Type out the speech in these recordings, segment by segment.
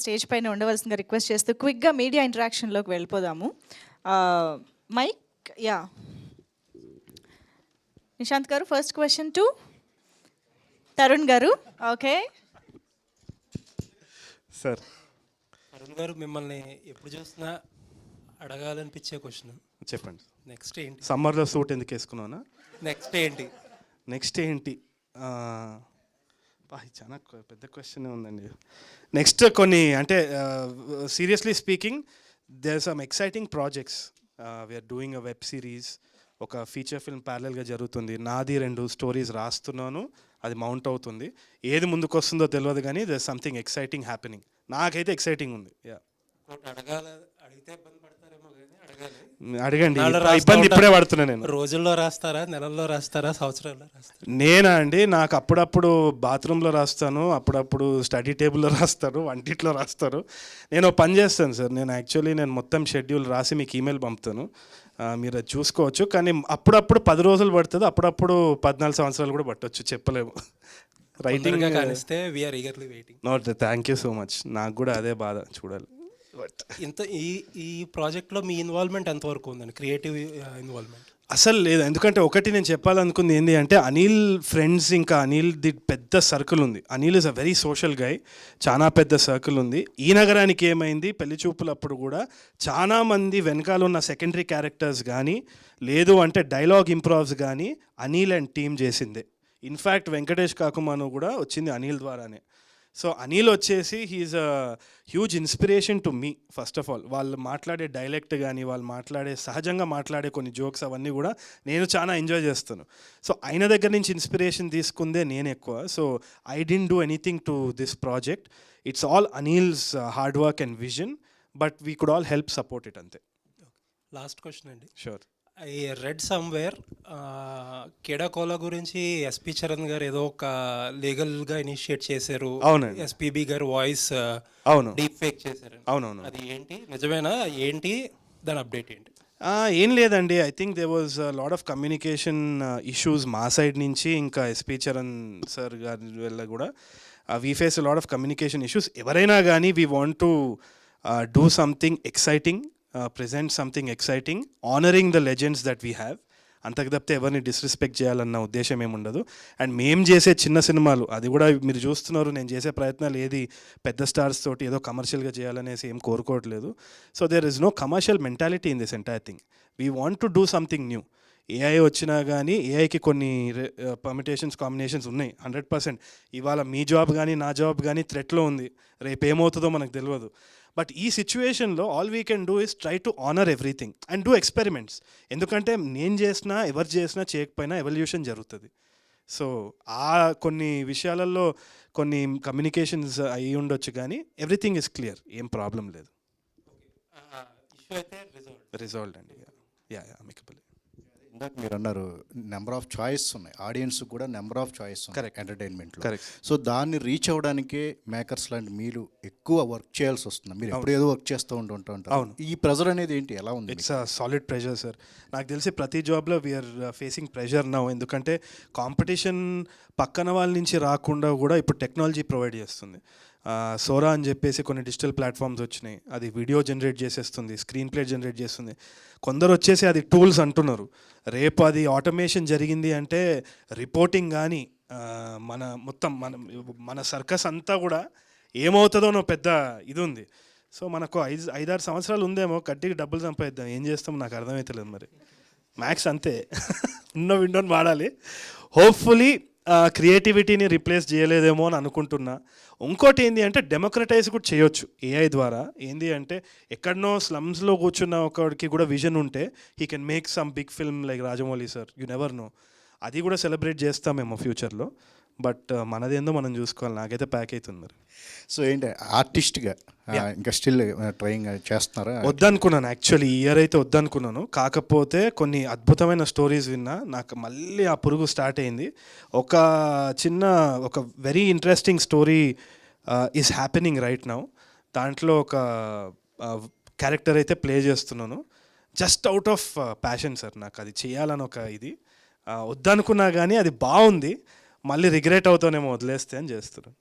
Stage పైన ఉండవలసిందిగా request చేస్తూ క్విక్గా మీడియా ఇంటరాక్షన్లోకి వెళ్ళిపోదాము. మైక్ యా నిశాంత్ గారు, ఫస్ట్ క్వశ్చన్ టు తరుణ్ గారు. Okay sir. అరుణ్ గారు, మిమ్మల్ని ఎప్పుడు చూసినా అడగాలనిపించే క్వశ్చన్ చెప్పండి. నెక్స్ట్ ఏంటి? సమ్మర్లో సూట్ ఎందుకు వేసుకున్నానా? నెక్స్ట్ ఏంటి? నెక్స్ట్ ఏంటి చాలా పెద్ద క్వశ్చన్ ఉందండి. నెక్స్ట్ కొన్ని అంటే seriously speaking, there some exciting projects. We're doing a web series, ఒక ఫీచర్ ఫిల్మ్ ప్యారలల్గా జరుగుతుంది. నాది 2 స్టోరీస్ రాస్తున్నాను, అది మౌంట్ అవుతుంది. ఏది ముందుకు వస్తుందో తెలియదు, కానీ దేర్ సంథింగ్ ఎక్సైటింగ్ హ్యాపెనింగ్. నాకైతే ఎక్సైటింగ్ ఉంది. అడిగితే ఇబ్బంది పడతారేమో, కానీ అడగాలి. అడగండి. ఇబ్బంది ఇప్పుడే పడుతున్నా నేను. రోజుల్లో రాస్తారా, నెలల్లో రాస్తారా, సంవత్సరాల్లో రాస్తారా? నేనా అండి, నాకు అప్పుడప్పుడు బాత్రూంలో రాస్తాను, అప్పుడప్పుడు స్టడీ టేబుల్లో రాస్తాను, వంటిట్లో రాస్తాను. నేను పని చేస్తాను సార్. నేను మొత్తం షెడ్యూల్ రాసి మీకు ఈమెయిల్ పంపుతాను, మీరు అది చూసుకోవచ్చు. కానీ అప్పుడప్పుడు 10 రోజులు పడుతుంది, అప్పుడప్పుడు 14 సంవత్సరాలు కూడా పట్టవచ్చు, చెప్పలేము. రైటింగ్ కానిస్తే we're eagerly waiting. Note, thank you so much. నాకు కూడా అదే బాధ, చూడాలి. ఇంత ఈ ప్రాజెక్ట్లో మీ ఇన్వాల్వ్మెంట్ ఎంతవరకు ఉందండి, క్రియేటివ్ ఇన్వాల్వ్మెంట్? అసలు లేదు. ఎందుకంటే ఒకటి నేను చెప్పాలనుకుంది ఏంటి అంటే, అనిల్ ఫ్రెండ్స్, ఇంకా అనిల్ ది పెద్ద సర్కిల్ ఉంది. Anil is a very social guy, చాలా పెద్ద సర్కిల్ ఉంది. ఈ నగరానికి ఏమైంది, పెళ్లి చూపులప్పుడు కూడా చాలామంది వెనకాల ఉన్న సెకండరీ క్యారెక్టర్స్ కానీ, లేదు అంటే డైలాగ్ ఇంప్రూవ్స్ కానీ అనిల్ అండ్ టీమ్ చేసిందే. ఇన్ఫ్యాక్ట్ వెంకటేష్ కాకుమాను కూడా వచ్చింది అనిల్ ద్వారానే. సో అనిల్ వచ్చేసి he is a huge inspiration to me. First of all వాళ్ళు మాట్లాడే డైలెక్ట్ కానీ, వాళ్ళు సహజంగా మాట్లాడే కొన్ని జోక్స్ అవన్నీ కూడా నేను చాలా ఎంజాయ్ చేస్తాను. సో ఆయన దగ్గర నుంచి ఇన్స్పిరేషన్ తీసుకుందే నేను ఎక్కువ. So I didn't do anything to this project. It's all Anil's hard work and vision, but we could all help support it, అంతే. లాస్ట్ క్వశ్చన్ అండి. షూర్. ఐ రెడ్ సమ్వేర్ కేడాకోలా గురించి ఎస్పి చరణ్ గారు ఏదో ఒక లీగల్గా ఇనిషియేట్ చేశారు. అవునండి. ఎస్పీబీ గారు వాయిస్ అవును డీప్ ఫేక్ చేశారు. అవునవును. అది ఏంటి, నిజమేనా ఏంటి, దాని అప్డేట్ ఏంటి? ఏం లేదండి. I think they was lot of communication issues మా సైడ్ నుంచి, ఇంకా ఎస్పి చరణ్ సార్ గారి వల్ల కూడా we face lot of communication issues. ఎవరైనా కానీ we want to do something exciting, present something exciting, honoring the legends that we have. అంతకు తప్పితే ఎవరిని డిస్రెస్పెక్ట్ చేయాలన్న ఉద్దేశం ఏముండదు. అండ్ మేము చేసే చిన్న సినిమాలు, అది కూడా మీరు చూస్తున్నారు, నేను చేసే ప్రయత్నాలు ఏది పెద్ద స్టార్స్ తోటి ఏదో కమర్షియల్గా చేయాలనేసి ఏం కోరుకోవట్లేదు. So there is no commercial mentality in this entire thing. We want to do something new. AI వచ్చినా కానీ ఏఐకి కొన్ని పర్మిటేషన్స్, కాంబినేషన్స్ ఉన్నాయి 100%. ఇవాళ మీ జాబ్ కానీ నా జాబ్ కానీ థ్రెట్లో ఉంది, రేపు ఏమవుతుందో మనకు తెలియదు. బట్ ఈ సిచ్యువేషన్లో all we can do is try to honour everything and do experiments. ఎందుకంటే నేను చేసినా, ఎవరు చేసినా, చేయకపోయినా ఎవల్యూషన్ జరుగుతుంది. సో కొన్ని విషయాలలో కొన్ని కమ్యూనికేషన్స్ అయ్యి ఉండొచ్చు, కానీ ఎవ్రీథింగ్ ఇస్ క్లియర్, ఏం ప్రాబ్లం లేదు. రిజాల్వ్డ్ అండి. Yeah amicable. ఇందాక మీరు అన్నారు నెంబర్ ఆఫ్ చాయిస్ ఉన్నాయి, ఆడియన్స్ కూడా నెంబర్ ఆఫ్ చాయిస్ ఉన్నాయి ఎంటర్టైన్మెంట్లో. కరెక్ట్. సో దాన్ని రీచ్ అవ్వడానికే మేకర్స్ లాంటి మీరు ఎక్కువ వర్క్ చేయాల్సి వస్తుంది. మీరు ఎప్పుడు ఏదో వర్క్ చేస్తూ ఉంటారు. అవును. ఈ ప్రెజర్ అనేది ఏంటి, ఎలా ఉంది? It's a solid pressure sir. నాకు తెలిసి ప్రతి జాబ్లో వీఆర్ ఫేసింగ్ ప్రెషర్ నౌ. ఎందుకంటే కాంపిటీషన్ పక్కన వాళ్ళ నుంచి రాకుండా కూడా ఇప్పుడు టెక్నాలజీ ప్రొవైడ్ చేస్తుంది. సోరా అని చెప్పేసి కొన్ని డిజిటల్ ప్లాట్ఫామ్స్ వచ్చినాయి, అది వీడియో జనరేట్ చేసేస్తుంది, స్క్రీన్ ప్లే జనరేట్ చేస్తుంది. కొందరు వచ్చేసి అది టూల్స్ అంటున్నారు. రేపు అది ఆటోమేషన్ జరిగింది అంటే రిపోర్టింగ్ కానీ మన సర్కస్ అంతా కూడా ఏమవుతుందో పెద్ద ఇది ఉంది. సో మనకు 5-6 సంవత్సరాలు ఉందేమో, కట్టికి డబ్బులు సంపాదిద్దాం. ఏం చేస్తాం నాకు అర్థమవుతలేదు మరి. మ్యాక్స్ అంతే, ఉన్న విండోని వాడాలి. హోప్ఫుల్లీ క్రియేటివిటీని రీప్లేస్ చేయలేదేమో అని అనుకుంటున్నా. ఇంకోటి ఏంటి అంటే డెమోక్రటైజ్ కూడా చేయొచ్చు ఏఐ ద్వారా. ఏంటి అంటే ఎక్కడనో స్లమ్స్లో కూర్చున్న ఒకడికి కూడా విజన్ ఉంటే he can make some big film like Rajamouli sir. You never know, అది కూడా సెలబ్రేట్ చేస్తామేమో ఫ్యూచర్లో. బట్ మనదేందో మనం చూసుకోవాలి. నాకైతే ప్యాక్ అవుతుంది మరి. సో ఏంటి ఆర్టిస్ట్గా ఇంకా స్టిల్ ట్రైయింగ్ చేస్తున్నారా? వద్దనుకున్నాను యాక్చువల్లీ, ఈ ఇయర్ అయితే వద్దనుకున్నాను. కాకపోతే కొన్ని అద్భుతమైన స్టోరీస్ విన్నా, నాకు మళ్ళీ ఆ పురుగు స్టార్ట్ అయింది. ఒక very interesting story is happening right now. దాంట్లో ఒక క్యారెక్టర్ అయితే ప్లే చేస్తున్నాను, just out of passion sir. నాకు అది చేయాలని ఒక ఇది వద్దనుకున్నా, కానీ అది బాగుంది. మళ్ళీ రిగ్రెట్ అవుతానేమో వదిలేస్తే అని చేస్తున్నాను.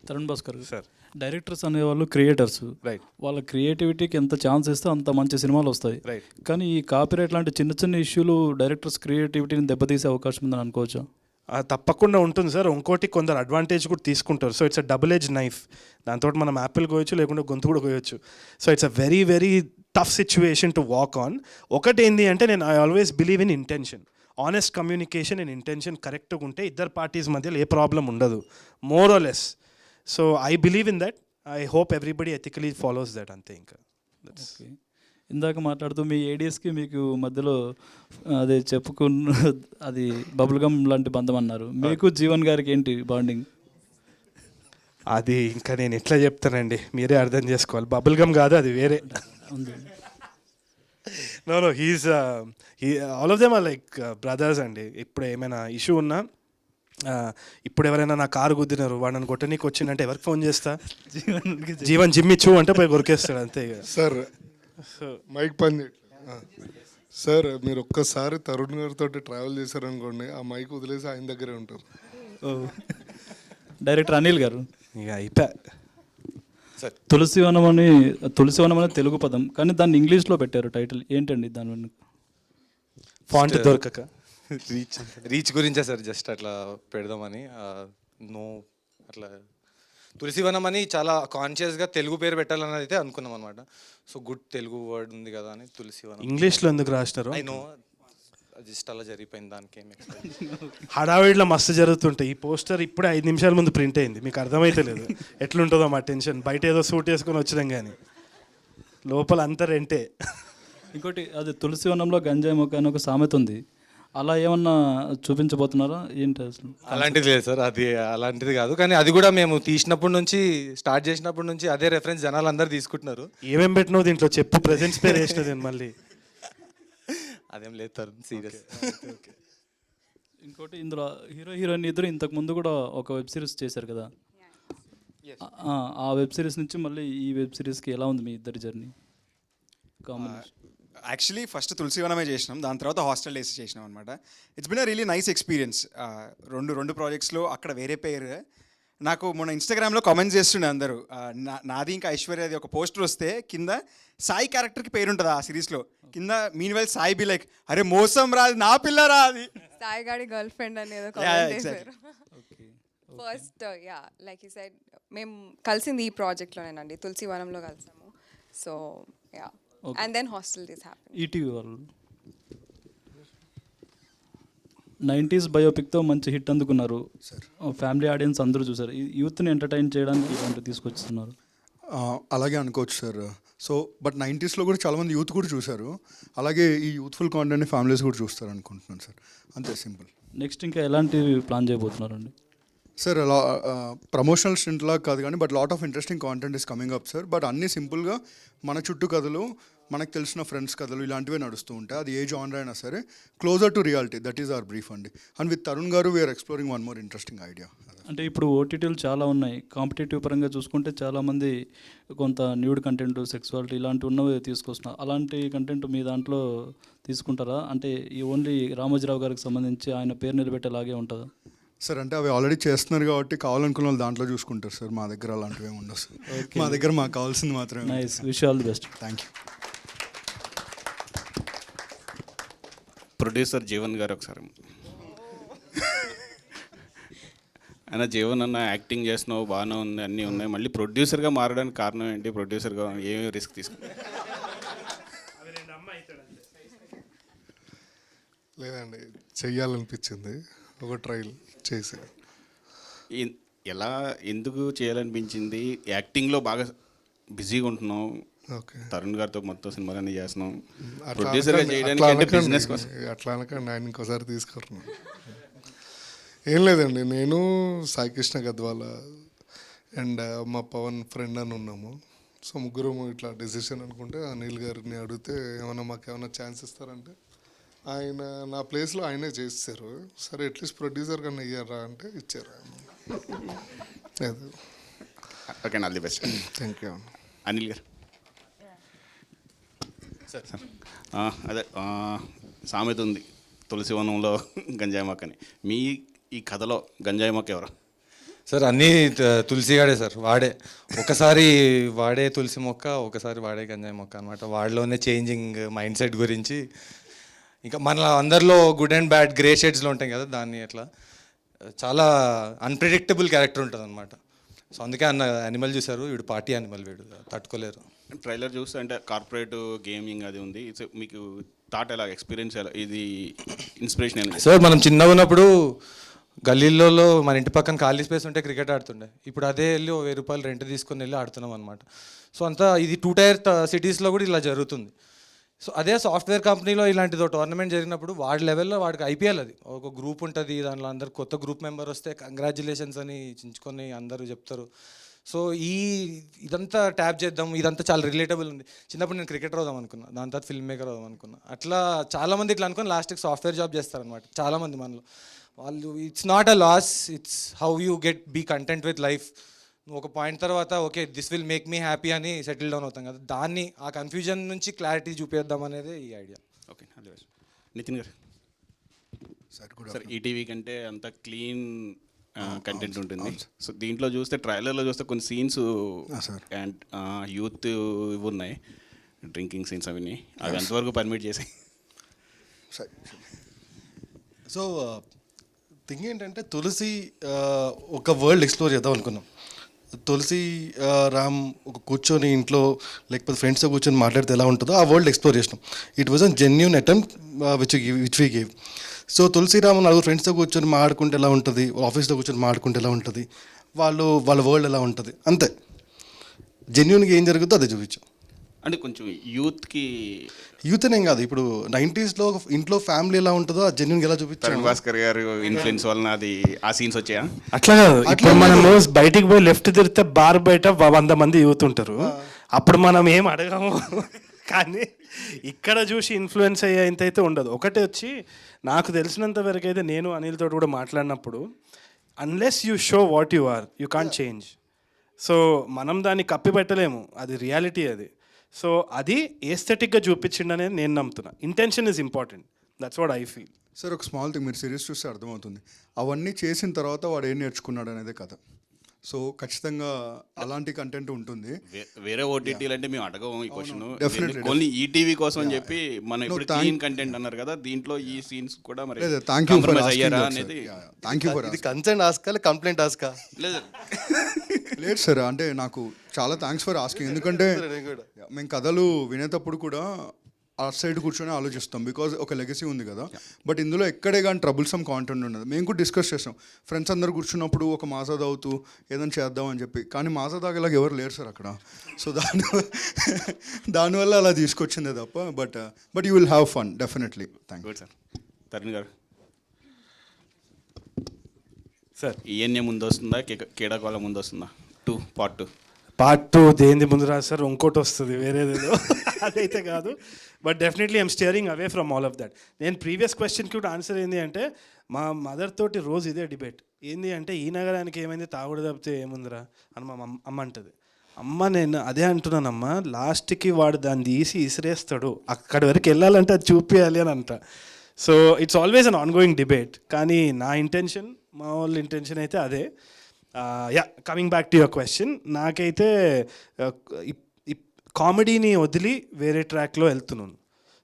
తరుణ్ భాస్కర్ సార్. డైరెక్టర్స్ అనేవాళ్ళు క్రియేటర్స్, రైట్ వాళ్ళ క్రియేటివిటీకి ఎంత ఛాన్స్ ఇస్తే అంత మంచి సినిమాలు వస్తాయి. రైట్. కానీ ఈ కాపీరైట్ లాంటి చిన్న చిన్న ఇష్యూలు డైరెక్టర్స్ క్రియేటివిటీని దెబ్బతీసే అవకాశం ఉందని అనుకోవచ్చా? తప్పకుండా ఉంటుంది సార్. ఇంకోటి కొందరు అడ్వాంటేజ్ కూడా తీసుకుంటారు. So it's a double edge knife. దాంతో మనం యాపిల్ కోయచ్చు, లేకుంటే గొంతు కూడా కోయచ్చు. So it's a very very tough situation to walk on. ఒకటి ఏంటి అంటే నేను I always believe in intention, honest communication and intention కరెక్ట్గా ఉంటే ఇద్దరు పార్టీస్ మధ్యలో ఏ ప్రాబ్లం ఉండదు, more or less. So I believe in that. I hope everybody ethically follows that. అంతే. ఇంకా ఓకే. ఇందాక మాట్లాడుతూ మీ ఏడిఎస్కి మీకు మధ్యలో అదే చెప్పుకున్న అది బబుల్ గమ్ లాంటి బంధం అన్నారు. మీకు జీవన్ గారికి ఏంటి బాండింగ్? అది ఇంకా నేను ఎట్లా చెప్తానండి, మీరే అర్థం చేసుకోవాలి. బబుల్ గమ్ కాదు, అది వేరే. No he's all of them are like brothers అండి. ఇప్పుడు ఏమైనా ఇష్యూ ఉన్నా, ఇప్పుడు ఎవరైనా నా కారు గుద్దినారు, వాడిని కొట్టనీకి వచ్చిందంటే ఎవరికి ఫోన్ చేస్తా? జీవన్ జిమ్మిచ్చు అంటే పోయి కొరికేస్తాడు. అంతే. సార్ మైక్ పని సార్, మీరు ఒక్కసారి తరుణ్ గారితో ట్రావెల్ చేశారనుకోండి, ఆ మైక్ వదిలేసి ఆయన దగ్గరే ఉంటారు. డైరెక్టర్ అనిల్ గారు, ఇక అయిపోయా. తులసివనం అని తెలుగు పదం, కానీ దాన్ని ఇంగ్లీష్లో పెట్టారు టైటిల్. ఏంటండి దాని వెనుక? ఫాంట్ దొరకక. రీచ్ గురించే సార్, జస్ట్ అట్లా పెడదామని. నో అట్లా తులసివనం అని చాలా కాన్షియస్గా తెలుగు పేరు పెట్టాలని అయితే అనుకున్నాం అనమాట. సో గుడ్ తెలుగు వర్డ్ ఉంది కదా అని తులసివనం. ఇంగ్లీష్లో ఎందుకు రాసినారు? ఐ నో, జస్ట్ అలా జరిగిపోయింది. దానికి ఏం హడావిడిలో మస్తు జరుగుతుంటాయి. ఈ పోస్టర్ ఇప్పుడే 5 నిమిషాల ముందు ప్రింట్ అయింది. మీకు అర్థమైతే లేదు ఎట్లుంటుందో మా టెన్షన్. బయట ఏదో సూట్ వేసుకొని వచ్చినాం కానీ లోపల అంతా రెంటే. ఇంకోటి అది తులసివనంలో గంజాయి మొక్క అని ఒక సామెత ఉంది. అలా ఏమన్నా చూపించబోతున్నారా ఏంటి అసలు? అలాంటిది లేదు సార్, అది అలాంటిది కాదు. కానీ అది కూడా మేము తీసినప్పటి నుంచి, స్టార్ట్ చేసినప్పటి నుంచి అదే రెఫరెన్స్ జనాలు అందరు తీసుకుంటున్నారు. ఏమేం పెట్టినావు దీంట్లో చెప్పు. ప్రెజెంట్స్ పేరు వేసిన నేను మళ్ళీ. అదేం లేదు సార్, సీరియస్. ఇంకోటి ఇందులో హీరోయిన్ ఇద్దరు ఇంతకు ముందు కూడా ఒక వెబ్ సిరీస్ చేశారు కదా, ఆ వెబ్ సిరీస్ నుంచి మళ్ళీ ఈ వెబ్ సిరీస్కి ఎలా ఉంది మీ ఇద్దరి జర్నీ కాంబినేషన్? యాక్చువల్లీ ఫస్ట్ తులసివనమే చేసినాం, దాని తర్వాత హాస్టల్ డేస్ చేసినాం అనమాట. It's been a really nice experience. రెండు ప్రాజెక్ట్స్లో అక్కడ వేరే పేరు. నాకు మొన్న ఇన్స్టాగ్రామ్లో కామెంట్స్ చేస్తుండే అందరూ, నాది ఇంకా ఐశ్వర్యది ఒక పోస్టర్ వస్తే కింద సాయి క్యారెక్టర్కి పేరు ఉంటుంది ఆ సిరీస్లో. కింద mean well Sai be like, అరే మోసం రాదు నా పిల్ల రాది, సాయి గాడి గర్ల్ ఫ్రెండ్ అనేది ఫస్ట్. యా లైక్ ఈ సైడ్ మేము కలిసింది ఈ ప్రాజెక్ట్లోనేనండి, తులసివనంలో కలిసాము. So yeah, and then hostel days happen. ETV వాళ్ళు 90s బయోపిక్తో మంచి హిట్ అందుకున్నారు. ఫ్యామిలీ ఆడియన్స్ అందరూ చూసారు. యూత్ని ఎంటర్టైన్ చేయడానికి ఇలాంటివి తీసుకొస్తున్నారు. అలాగే అనుకోవచ్చు సార్. సో బట్ 90sలో కూడా చాలామంది యూత్ కూడా చూశారు. అలాగే ఈ యూత్ఫుల్ కాంటెంట్ని ఫ్యామిలీస్ కూడా చూస్తారు అనుకుంటున్నాను సార్. అంతే, సింపుల్. నెక్స్ట్ ఇంకా ఎలాంటివి ప్లాన్ చేయబోతున్నారండి? సార్ అలా ప్రమోషనల్ స్టింట్లా కాదు కానీ but lot of interesting content is coming up sir. But అన్నీ సింపుల్గా మన చుట్టూ కథలు, మనకు తెలిసిన ఫ్రెండ్స్ కథలు ఇలాంటివే నడుస్తూ ఉంటాయి. అది ఏ జానర్ అయినా సరే closer to reality, that is our brief అండి. And with Tarun garu we're exploring one more interesting idea. అంటే ఇప్పుడు ఓటీటీలు చాలా ఉన్నాయి. కాంపిటేటివ్ పరంగా చూసుకుంటే చాలామంది కొంత న్యూడ్ కంటెంట్, సెక్సువాలిటీ ఇలాంటివి ఉన్నవి తీసుకొస్తున్నారు. అలాంటి కంటెంట్ మీ దాంట్లో తీసుకుంటారా? అంటే ఈ ఓన్లీ రామోజీరావు గారికి సంబంధించి ఆయన పేరు నిలబెట్టేలాగే ఉంటుందా? సార్ అంటే అవి ఆల్రెడీ చేస్తున్నారు కాబట్టి కావాలనుకున్న వాళ్ళు దాంట్లో చూసుకుంటారు సార్. మా దగ్గర అలాంటివి ఏమి ఉండవు సార్. మా దగ్గర మాకు కావాల్సింది మాత్రమే. Nice, wish all the best. Thank you. Producer Jeevan గారు ఒకసారి. ఆయన జీవన్ అన్న యాక్టింగ్ చేసినావు బాగానే ఉంది, అన్నీ ఉన్నాయి, మళ్ళీ ప్రొడ్యూసర్గా మారడానికి కారణం ఏంటి? ప్రొడ్యూసర్గా ఏమేమి రిస్క్ తీసుకున్నా? లేదండి, చెయ్యాలనిపించింది, ఒక ట్రయల్ చేసి. ఎలా ఎందుకు చేయాలనిపించింది? యాక్టింగ్లో బాగా బిజీగా ఉంటున్నావు, ఓకే. తరుణ్ గారితో మొత్తం సినిమాలన్నీ చేస్తున్నాం. అట్లా ప్రొడ్యూసర్గా చేయడానికి అంటే బిజినెస్ కోసం. అట్లా అనకండి, ఆయన ఇంకోసారి తీసుకుంటున్నాను. ఏం లేదండి, నేను సాయికృష్ణ గద్వాల అండ్ మా పవన్ ఫ్రెండ్ అని ఉన్నాము. సో ముగ్గురు ఇట్లా డెసిషన్ అనుకుంటే అనిల్ గారిని అడిగితే ఏమైనా మాకు ఏమైనా ఛాన్స్ ఇస్తారంటే ఆయన నా ప్లేస్లో ఆయనే చేస్తారు. సరే అట్లీస్ట్ ప్రొడ్యూసర్ కన్నా ఇయ్యారా అంటే ఇచ్చారు. Okay, all the best. Thank you. Anil గారు. సార్ అదే సామెత ఉంది తులసివనంలో గంజాయి మొక్క అని. మీ ఈ కథలో గంజాయి మొక్క ఎవరు? సార్ అన్నీ తులసిగాడే సార్, వాడే ఒకసారి వాడే తులసి మొక్క, ఒకసారి వాడే గంజాయి మొక్క అనమాట. వాడిలోనే చేంజింగ్ మైండ్ సెట్ గురించి, ఇంకా మన అందరిలో గుడ్ అండ్ బ్యాడ్ గ్రే షేడ్స్లో ఉంటాయి కదా, దాన్ని అట్లా చాలా అన్ప్రిడిక్టబుల్ క్యారెక్టర్ ఉంటుంది అనమాట. సో అందుకే అన్న యానిమల్ చూశారు, వీడు పార్టీ యానిమల్, వీడు తట్టుకోలేరు. ట్రైలర్ చూస్తే అంటే కార్పొరేట్ గేమింగ్ అది ఉంది. మీకు థాట్ ఎలా, ఎక్స్పీరియన్స్ ఎలా, ఇది ఇన్స్పిరేషన్ ఏంటి? సార్ మనం చిన్నగా ఉన్నప్పుడు గల్లీలలో మన ఇంటి పక్కన ఖాళీ స్పేస్ ఉంటే క్రికెట్ ఆడుతుండే. ఇప్పుడు అదే వెళ్ళి ఓ 1000 రూపాయలు రెంట్ తీసుకొని వెళ్ళి ఆడుతున్నాం అనమాట. సో అంతా ఇది 2 టైర్ సిటీస్లో కూడా ఇలా జరుగుతుంది. సో అదే సాఫ్ట్వేర్ కంపెనీలో ఇలాంటిదో టోర్నమెంట్ జరిగినప్పుడు వాడి లెవెల్లో వాడికి ఐపీఎల్, అది ఒక గ్రూప్ ఉంటుంది, దాంట్లో అందరు కొత్త గ్రూప్ మెంబర్ వస్తే కంగ్రాచులేషన్స్ అని చించుకొని అందరూ చెప్తారు. సో ఇదంతా ట్యాప్ చేద్దాం, ఇదంతా చాలా రిలేటబుల్ ఉంది. చిన్నప్పుడు నేను క్రికెటర్ అవుదాం అనుకున్నా, దాని తర్వాత ఫిల్మ్ మేకర్ అవుదాం అనుకున్నా. అట్లా చాలామంది ఇట్లా అనుకుని లాస్ట్కి సాఫ్ట్వేర్ జాబ్ చేస్తారనమాట చాలామంది మనలో. వాళ్ళు it's not a loss, it's how you be content with life. నువ్వు ఒక పాయింట్ తర్వాత okay this will make me happy అని సెటిల్ డౌన్ అవుతాం కదా, దాన్ని ఆ కన్ఫ్యూజన్ నుంచి క్లారిటీ చూపేద్దాం అనేది ఈ ఐడియా. ఓకే, అదే నితిన్ గారు. సార్ ఈటీవీ కంటే అంత క్లీన్ కంటెంట్ ఉంటుంది. సో దీంట్లో చూస్తే ట్రైలర్లో చూస్తే కొన్ని సీన్స్ అండ్ యూత్ ఇవి ఉన్నాయి, డ్రింకింగ్ సీన్స్ అవన్నీ, అవి ఎంతవరకు పర్మిట్ చేసాయి? సో థింగ్ ఏంటంటే తులసి ఒక వరల్డ్ ఎక్స్ప్లోర్ చేద్దాం అనుకున్నాం. తులసి రామ్ ఒక కూర్చొని ఇంట్లో లేకపోతే ఫ్రెండ్స్తో కూర్చొని మాట్లాడితే ఎలా ఉంటుందో ఆ వరల్డ్ ఎక్స్ప్లోర్ చేసినాం. It was a genuine attempt which we gave. So Tulasi Ram నలుగురు ఫ్రెండ్స్తో కూర్చొని మాట్లాడుకుంటే ఎలా ఉంటుంది, ఆఫీస్లో కూర్చొని మాట్లాడుకుంటే ఎలా ఉంటుంది, వాళ్ళ వరల్డ్ ఎలా ఉంటుంది, అంతే జెన్యూన్గా ఏం జరుగుతుందో అదే చూపించాం. అంటే కొంచెం యూత్కి, యూత్ అనేం కాదు, ఇప్పుడు 90s ఇంట్లో ఫ్యామిలీ ఎలా ఉంటుందో ఆ జెన్యూన్గా ఎలా చూపించారు. తరుణ్ భాస్కర్ గారు ఇన్ఫ్లుయెన్స్ వలన అది ఆ సీన్స్ వచ్చాయా? అట్లా కాదు, ఇప్పుడు మనము బయటికి పోయి లెఫ్ట్ తిరిగితే బార్ బయట 100 మంది యూత్ ఉంటారు, అప్పుడు మనం ఏం అడగము. కానీ ఇక్కడ చూసి ఇన్ఫ్లుయెన్స్ అయ్యేంత అయితే ఉండదు. ఒకటి వచ్చి నాకు తెలిసినంత వరకు అయితే నేను అనిల్ తోటి కూడా మాట్లాడినప్పుడు, unless you show what you are you can't change. So మనం దాన్ని కప్పి పెట్టలేము, అది రియాలిటీ అది. సో అది ఏస్థెటిక్గా చూపించిండనేది నేను నమ్ముతున్నా. Intention is important, that's what I feel. Sir ఒక స్మాల్ థింగ్, మీరు సిరీస్ చూస్తే అర్థమవుతుంది, అవన్నీ చేసిన తర్వాత వాడు ఏం నేర్చుకున్నాడు అనేదే కథ. సో ఖచ్చితంగా అలాంటి కంటెంట్ ఉంటుంది. వేరే ఓటీటీలు అంటే మేము అడగము ఈ క్వశ్చన్, Definitely. ఓన్లీ ఈటీవీ కోసం అని చెప్పి మనం ఇప్పుడు క్లీన్ కంటెంట్ అన్నారు కదా, దీంట్లో ఈ సీన్స్ కూడా మరి థ్యాంక్ యూ ఫర్ compromise అయ్యారా అనేది. థ్యాంక్ యూ ఫర్ ఇది కన్సర్న్ ఆస్కా కంప్లైంట్ ఆస్కా? లేదు లేదు సార్, అంటే నాకు చాలా థ్యాంక్స్ ఫర్ ఆస్కింగ్. ఎందుకంటే మేము కథలు వినేటప్పుడు కూడా ఆ సైడ్ కూర్చొని ఆలోచిస్తాం, బికాజ్ ఒక లెగసీ ఉంది కదా. బట్ ఇందులో ఎక్కడే కానీ ట్రబుల్సమ్ కాంటెంట్ ఉండదు. మేము కూడా డిస్కస్ చేస్తాం ఫ్రెండ్స్ అందరు కూర్చున్నప్పుడు, ఒక మాసా తాగుతూ ఏదైనా చేద్దాం అని చెప్పి. కానీ మాసా తాగేలాగా ఎవరు లేరు సార్ అక్కడ. సో దానివల్ల అలా తీసుకొచ్చిందే తప్ప, but you will have fun definitely. Thank you sir. Tarun గారు, సార్ ఈఎన్ఏ ముందు వస్తుందా, కేడాకోల ముందు వస్తుందా? పార్ట్ 2 దేని ముందు రాదు సార్, ఇంకోటి వస్తుంది వేరేదేదో, అదైతే కాదు. But definitely I'm steering away from all of that. నేను ప్రీవియస్ క్వశ్చన్కి కూడా ఆన్సర్ ఏంటి అంటే, మా మదర్ తోటి రోజు ఇదే డిబేట్ ఏంది అంటే, ఈ నగరానికి ఏమైంది, తాగుడు తప్పితే ఏముందిరా అని మా అమ్మ అంటది. అమ్మ నేను అదే అంటున్నానమ్మా, లాస్ట్కి వాడు దాన్ని తీసి ఇసిరేస్తాడు, అక్కడి వరకు వెళ్ళాలంటే అది చూపించాలి అని అంట. So it's always an ongoing debate. కానీ నా ఇంటెన్షన్, మా వాళ్ళ ఇంటెన్షన్ అయితే అదే. Coming back to your question, నాకైతే కామెడీని వదిలి వేరే ట్రాక్లో వెళ్తున్నాను.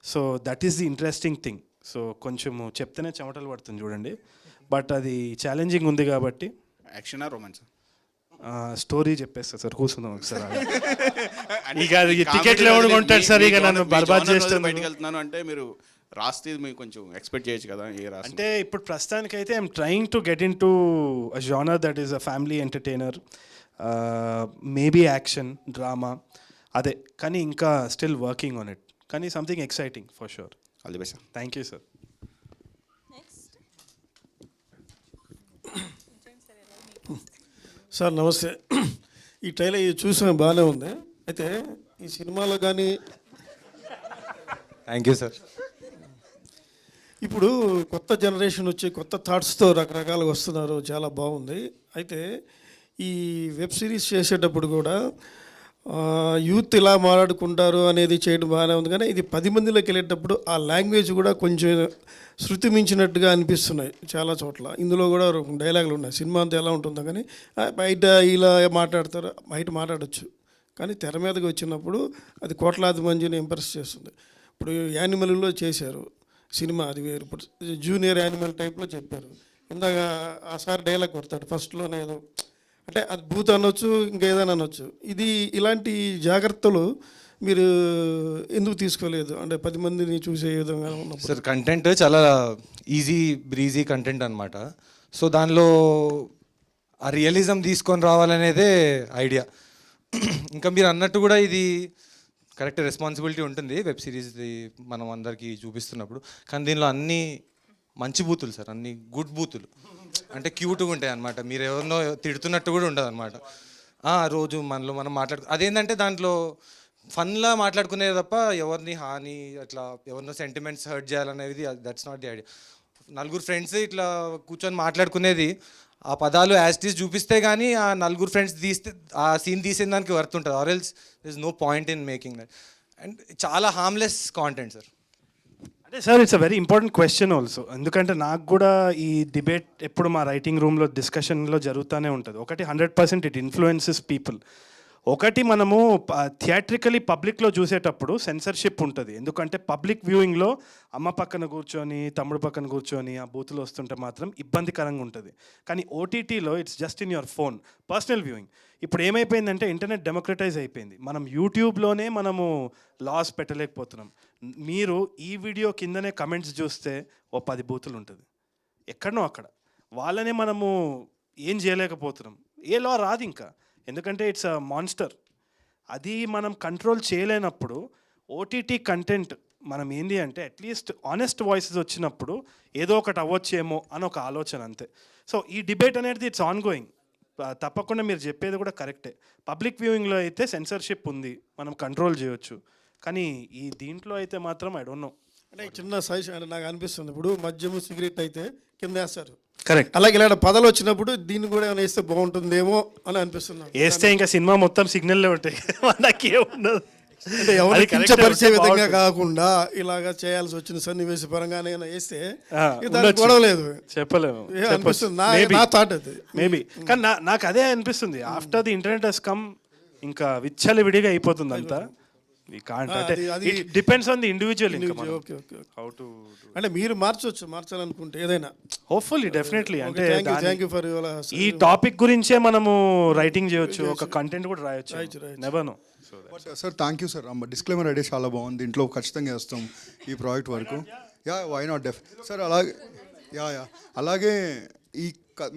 So that is the interesting thing. So కొంచెము చెప్తేనే చెమటలు పడుతుంది చూడండి, బట్ అది ఛాలెంజింగ్ ఉంది కాబట్టి. యాక్షనా రొమాన్స్? స్టోరీ చెప్పేస్తా సార్, కూర్చుందాం ఒకసారి. ఇక టికెట్లు ఎవరు కొంటాడు సార్, ఇక నన్ను బర్బాద్ చేస్తాను. బయటకు వెళ్తున్నాను అంటే మీరు రాస్తే మీరు కొంచెం ఎక్స్పెక్ట్ చేయొచ్చు కదా. ఏ రాస్తే అంటే ఇప్పుడు ప్రస్తుతానికైతే I'm trying to get in to a genre that is a family entertainer, maybe action drama, అదే. కానీ ఇంకా స్టిల్ వర్కింగ్ ఆన్ ఇట్, కానీ something exciting for sure. All the best sir. Thank you sir. Sir నమస్తే. ఈ trailer చూసిన బాగానే ఉంది. అయితే ఈ సినిమాలో కానీ థ్యాంక్ యూ సార్. ఇప్పుడు కొత్త జనరేషన్ వచ్చి కొత్త థాట్స్తో రకరకాలుగా వస్తున్నారు, చాలా బాగుంది. అయితే ఈ వెబ్ సిరీస్ చేసేటప్పుడు కూడా యూత్ ఇలా మాట్లాడుకుంటారు అనేది చేయడం బాగానే ఉంది, కానీ ఇది 10 మందిలోకి వెళ్ళేటప్పుడు ఆ లాంగ్వేజ్ కూడా కొంచెం శృతి మించినట్టుగా అనిపిస్తున్నాయి చాలా చోట్ల. ఇందులో కూడా డైలాగులు ఉన్నాయి. సినిమా అంతా ఎలా ఉంటుందో కానీ బయట ఇలా మాట్లాడతారు, బయట మాట్లాడచ్చు, కానీ తెర మీదకి వచ్చినప్పుడు అది కోట్లాది మందిని ఇంప్రెస్ చేస్తుంది. ఇప్పుడు యానిమల్లో చేశారు సినిమా, అది వేరు. ఇప్పుడు జూనియర్ యానిమల్ టైప్లో చెప్పారు. ఇందాక ఆ సార్ డైలాగ్ కొడతాడు ఫస్ట్లోనే, ఏదో అంటే అది భూత అనొచ్చు, ఇంకేదైనా అనొచ్చు. ఇది ఇలాంటి జాగ్రత్తలు మీరు ఎందుకు తీసుకోలేదు? అంటే 10 మందిని చూసే విధంగా ఉన్నప్పుడు. సార్ కంటెంట్ చాలా ఈజీ బ్రీజీ కంటెంట్ అనమాట. సో దానిలో ఆ రియలిజం తీసుకొని రావాలనేదే ఐడియా. ఇంకా మీరు అన్నట్టు కూడా ఇది కరెక్ట్ రెస్పాన్సిబిలిటీ ఉంటుంది వెబ్ సిరీస్ది మనం అందరికీ చూపిస్తున్నప్పుడు. కానీ దీనిలో అన్ని మంచి బూతులు సార్, అన్ని గుడ్ బూతులు, అంటే క్యూట్గా ఉంటాయి అనమాట. మీరు ఎవరినో తిడుతున్నట్టు కూడా ఉండదు అనమాట. రోజు మనలో మనం అదేంటంటే దాంట్లో ఫన్లా మాట్లాడుకునేది తప్ప ఎవరిని హాని అట్లా ఎవరినో సెంటిమెంట్స్ హర్ట్ చేయాలనేది దట్స్ నాట్ ది ఐడియా. నలుగురు ఫ్రెండ్స్ ఇట్లా కూర్చొని మాట్లాడుకునేది ఆ పదాలు యాస్టీస్ చూపిస్తే కానీ ఆ నలుగురు ఫ్రెండ్స్ తీస్తే ఆ సీన్ తీసిన దానికి వర్త్ ఉంటుంది. Or else this no point in making that. And చాలా హార్మ్లెస్ కాంటెంట్ సార్. అంటే sir it's a very important question also. ఎందుకంటే నాకు కూడా ఈ డిబేట్ ఎప్పుడు మా రైటింగ్ రూమ్లో డిస్కషన్లో జరుగుతూనే ఉంటుంది. ఒకటి 100% ఇట్ ఇన్ఫ్లుయెన్సెస్ పీపుల్. ఒకటి మనము థియేట్రికలీ పబ్లిక్లో చూసేటప్పుడు సెన్సర్షిప్ ఉంటుంది. ఎందుకంటే పబ్లిక్ వ్యూయింగ్లో అమ్మ పక్కన కూర్చొని తమ్ముడు పక్కన కూర్చొని ఆ బూతులు వస్తుంటే మాత్రం ఇబ్బందికరంగా ఉంటుంది. కానీ ఓటీటీలో it's just in your phone, personal viewing. ఇప్పుడు ఏమైపోయిందంటే ఇంటర్నెట్ డెమోక్రటైజ్ అయిపోయింది. మనం యూట్యూబ్లోనే మనము లాస్ పెట్టలేకపోతున్నాం. మీరు ఈ వీడియో కిందనే కమెంట్స్ చూస్తే ఓ 10 బూతులు ఉంటుంది ఎక్కడనో అక్కడ. వాళ్ళనే మనము ఏం చేయలేకపోతున్నాం. ఏ లా రాదు ఇంకా, ఎందుకంటే ఇట్స్ అ మాన్స్టర్. అది మనం కంట్రోల్ చేయలేనప్పుడు ఓటీటీ కంటెంట్ మనం ఏంటి అంటే అట్లీస్ట్ ఆనెస్ట్ వాయిసెస్ వచ్చినప్పుడు ఏదో ఒకటి అవ్వచ్చేమో అని ఒక ఆలోచన అంతే. సో ఈ డిబేట్ అనేది ఇట్స్ ఆన్ గోయింగ్. తప్పకుండా మీరు చెప్పేది కూడా కరెక్టే. పబ్లిక్ వ్యూయింగ్లో అయితే సెన్సర్షిప్ ఉంది, మనం కంట్రోల్ చేయొచ్చు. కానీ ఈ దీంట్లో అయితే మాత్రం ఐ డోంట్ నో. అంటే చిన్న సజెషన్ అంటే నాకు అనిపిస్తుంది, ఇప్పుడు మద్యము సిగరెట్ అయితే కింద వేస్తారు, కరెక్ట్. అలాగే ఇలాంటి పదాలు వచ్చినప్పుడు దీన్ని కూడా ఏమైనా వేస్తే బాగుంటుందేమో అని అనిపిస్తుంది. వేస్తే ఇంకా సినిమా మొత్తం సిగ్నల్లే ఉంటాయి, నాకేముండదు. అంటే ఎవరు కించపరిచే విధంగా కాకుండా ఇలాగా చేయాల్సి వచ్చిన సన్నివేశ పరంగానే వేస్తే దానికి గొడవ లేదు, చెప్పలేము అనిపిస్తుంది. నా థాట్ అది మేబీ. కానీ నాకు అదే అనిపిస్తుంది, after the internet has come ఇంకా విచ్చలి విడిగా అయిపోతుంది అంతా. Depends on the individual. అంటే మీరు మార్చాలనుకుంటే ఏదైనా హోప్ఫుల్లీ డెఫినెట్లీ. అంటే థ్యాంక్ యూ ఫర్ ఈ టాపిక్ గురించే మనము రైటింగ్ చేయొచ్చు, ఒక కంటెంట్ కూడా రాయొచ్చు. Never know. But sir thank you sir. Disclaimer idea చాలా బాగుంది, దీంట్లో ఖచ్చితంగా వేస్తాం ఈ ప్రాజెక్ట్ వరకు. Why not sir. అలాగే ఈ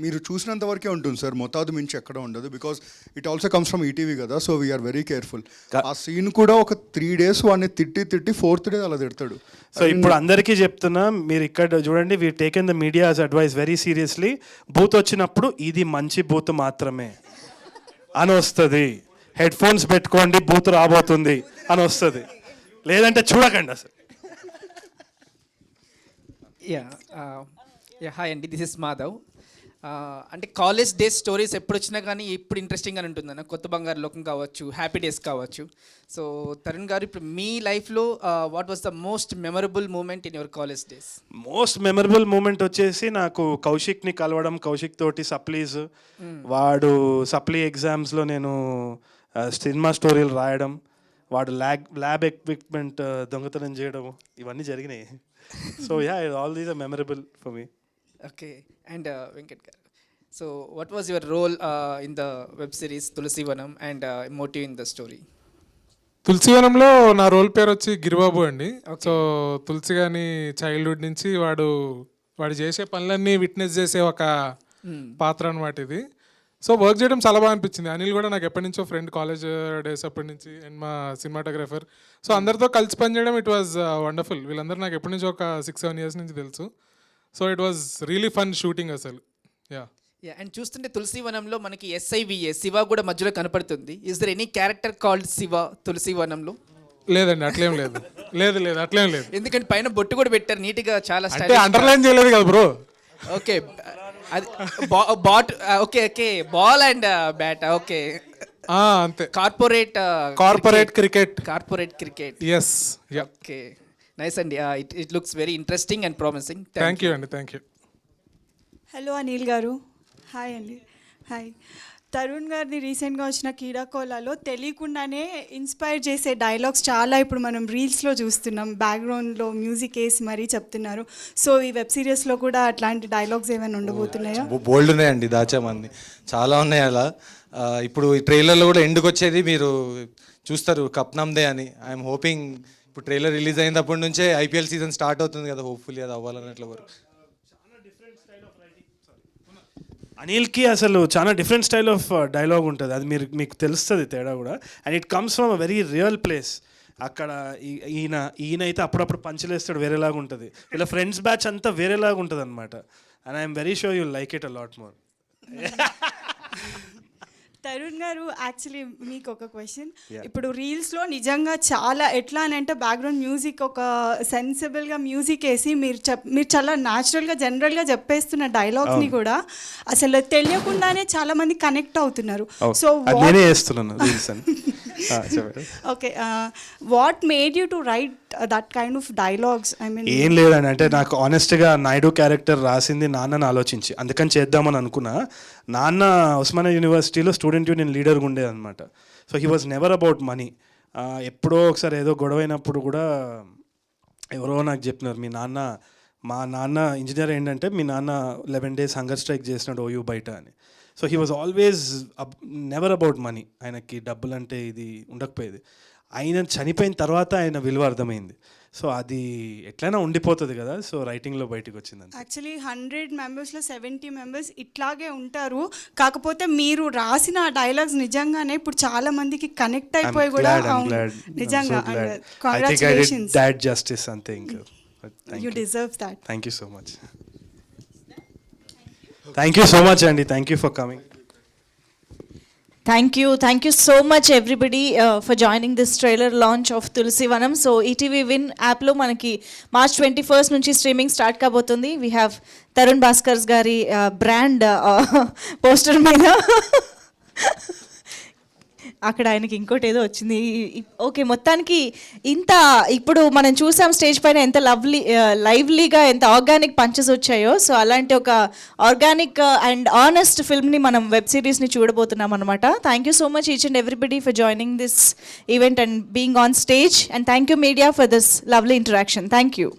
మీరు చూసినంత వరకే ఉంటుంది సార్, మొత్తాదు మించి ఎక్కడ ఉండదు. Because it also comes from ETV కదా, సో వీఆర్ వెరీ కేర్ఫుల్. ఆ సీన్ కూడా ఒక 3 days వాడిని తిట్టి 4th day అలా తిడతాడు. సో ఇప్పుడు అందరికీ చెప్తున్నా, మీరు ఇక్కడ చూడండి, we taken the medias advice very seriously. Booth వచ్చినప్పుడు ఇది మంచి బూత్ మాత్రమే అని వస్తుంది, హెడ్ ఫోన్స్ పెట్టుకోండి బూత్ రాబోతుంది అని వస్తుంది, లేదంటే చూడకండి అసలు. హాయ్ అండి, దిస్ ఇస్ మాధవ్. అంటే కాలేజ్ డేస్ స్టోరీస్ ఎప్పుడు వచ్చినా కానీ ఇప్పుడు ఇంట్రెస్టింగ్గానే ఉంటుందన్న. కొత్త బంగారు లోకం కావచ్చు, హ్యాపీ డేస్ కావచ్చు. సో తరుణ్ గారు, ఇప్పుడు మీ లైఫ్లో what was the most memorable moment in your college days? Most memorable moment వచ్చేసి నాకు కౌశిక్ని కలవడం, కౌశిక్ తోటి సప్లీస్, వాడు సప్లీ ఎగ్జామ్స్లో నేను సినిమా స్టోరీలు రాయడం, వాడు ల్యాబ్ ఎక్విప్మెంట్ దొంగతనం చేయడం, ఇవన్నీ జరిగినాయి. So all these are memorable for me. Okay. And Venkat garu, so what was your role in the web series Tulasivanam and motive in the story? తులసివనంలో నా రోల్ పేరు వచ్చి గిరిబాబు అండి. సో తులసి గాని చైల్డ్హుడ్ నుంచి వాడు చేసే పనులన్నీ విట్నెస్ చేసే ఒక పాత్ర అనమాట ఇది. సో వర్క్ చేయడం చాలా బాగా అనిపించింది. అనిల్ కూడా నాకు ఎప్పటి నుంచో ఫ్రెండ్, కాలేజ్ డేస్ అప్పటి నుంచి, అండ్ మా సినిమాటోగ్రఫర్. సో అందరితో కలిసి పనిచేయడం ఇట్ వాజ్ వండర్ఫుల్. వీళ్ళందరూ నాకు ఎప్పటి నుంచో ఒక 6-7 years నుంచి తెలుసు. So it was really fun shooting అసలు. అండ్ చూస్తుంటే తులసివనంలో మనకి SIVA శివ కూడా మధ్యలో కనపడుతుంది. Is there any character called Shiva తులసివనంలో? లేదండి, అట్లేం లేదు. లేదు అట్లేం లేదు. ఎందుకంటే పైన బొట్టు కూడా పెట్టారు నీట్గా, చాలా అంటే అండర్లైన్ చేయలేదు కదా బ్రో. ఓకే, అది bat. Okay ball and bat. Okay, అంతే corporate cricket. Yes. Okay, nice అండి. It looks very interesting and promising. Thank you అండి, thank you. Hello Anil garu. Hi అండి. హాయ్. తరుణ్ గారిది రీసెంట్గా వచ్చిన కీడాకోలాలో తెలియకుండానే ఇన్స్పైర్ చేసే డైలాగ్స్ చాలా ఇప్పుడు మనం రీల్స్లో చూస్తున్నాం. బ్యాక్గ్రౌండ్లో మ్యూజిక్ వేసి మరీ చెప్తున్నారు. సో ఈ వెబ్ సిరీస్లో కూడా అట్లాంటి డైలాగ్స్ ఏమైనా ఉండబోతున్నాయా? బోల్డ్ ఉన్నాయండి, దాచామంది చాలా ఉన్నాయి అలా. ఇప్పుడు ఈ ట్రైలర్లో కూడా ఎండుకు వచ్చేది మీరు చూస్తారు, కప్ నమ్దే అని. ఐఎమ్ హోపింగ్ ఇప్పుడు ట్రైలర్ రిలీజ్ అయినప్పటి నుంచే ఐపీఎల్ సీజన్ స్టార్ట్ అవుతుంది కదా, హోప్ఫుల్లీ అది అవ్వాలన్నట్లు వరకు. అనిల్కి అసలు చాలా డిఫరెంట్ స్టైల్ ఆఫ్ డైలాగ్ ఉంటుంది, అది మీకు తెలుస్తుంది తేడా కూడా. And it comes from a very real place. అక్కడ ఈయన అయితే అప్పుడప్పుడు పంచలేస్తాడు, వేరేలాగా ఉంటుంది. ఇలా ఫ్రెండ్స్ బ్యాచ్ అంతా వేరేలాగా ఉంటుంది అనమాట. And I'm very sure you'll like it a lot more. Tarun గారు, యాక్చువల్లీ మీకు ఒక క్వశ్చన్. ఇప్పుడు రీల్స్లో నిజంగా చాలా ఎట్లా అని అంటే బ్యాక్గ్రౌండ్ మ్యూజిక్ ఒక సెన్సిబుల్గా మ్యూజిక్ వేసి మీరు చాలా న్యాచురల్గా జనరల్గా చెప్పేస్తున్న డైలాగ్స్ని కూడా అసలు తెలియకుండానే చాలా మంది కనెక్ట్ అవుతున్నారు. సో నేనే చేస్తున్నాను రీల్స్ అని. Okay, what made you to right that kind of dialogues? I mean ఏం లేదండి, అంటే నాకు ఆనెస్ట్గా నాయుడు క్యారెక్టర్ రాసింది నాన్నని ఆలోచించి, అందుకని చేద్దామని అనుకున్నా. నాన్న ఉస్మానియా యూనివర్సిటీలో స్టూడెంట్ యూనియన్ లీడర్గా ఉండేదన్నమాట. So he was never about money. ఎప్పుడో ఒకసారి ఏదో గొడవ అయినప్పుడు కూడా ఎవరో నాకు చెప్పినారు, మా నాన్న ఇంజనీర్ ఏంటంటే మీ నాన్న 11 days హంగర్ స్ట్రైక్ చేసినాడు ఓయూ బయట అని. So he was always never about money. ఆయనకి డబ్బులు అంటే ఇది ఉండకపోయేది. ఆయన చనిపోయిన తర్వాత ఆయన విలువ అర్థమైంది. సో అది ఎట్లయినా ఉండిపోతుంది కదా, సో రైటింగ్లో బయటకు వచ్చింది. యాక్చువల్లీ 100 మెంబర్స్లో 70 మెంబర్స్ ఇట్లాగే ఉంటారు. కాకపోతే మీరు రాసిన ఆ డైలాగ్స్ నిజంగానే ఇప్పుడు చాలా మందికి కనెక్ట్ అయిపోయి కూడా నిజంగా కంగ్రాచులేషన్స్. దాట్ జస్టిస్ అంతే, ఇంకా you deserve that. Thank you so much. Thank you so much అండి, thank you for coming. Thank you so much everybody for joining this trailer launch of Tulsi Vanam. So ETV Win app lo manaki March 21st nunchi streaming start kabotundi. We have Tarun Bhaskars gari brand poster meeda అక్కడ ఆయనకి ఇంకోటి ఏదో వచ్చింది. Okay, మొత్తానికి ఇంత ఇప్పుడు మనం చూసాం స్టేజ్ పైన ఎంత లైవ్లీగా ఎంత ఆర్గానిక్ పంచెస్ వచ్చాయో. సో అలాంటి ఒక ఆర్గానిక్ అండ్ ఆనెస్ట్ ఫిల్మ్ని మనం వెబ్ సిరీస్ని చూడబోతున్నాం అనమాట. Thank you so much each and everybody for joining this event and being on stage. And thank you media for this lovely interaction. Thank you.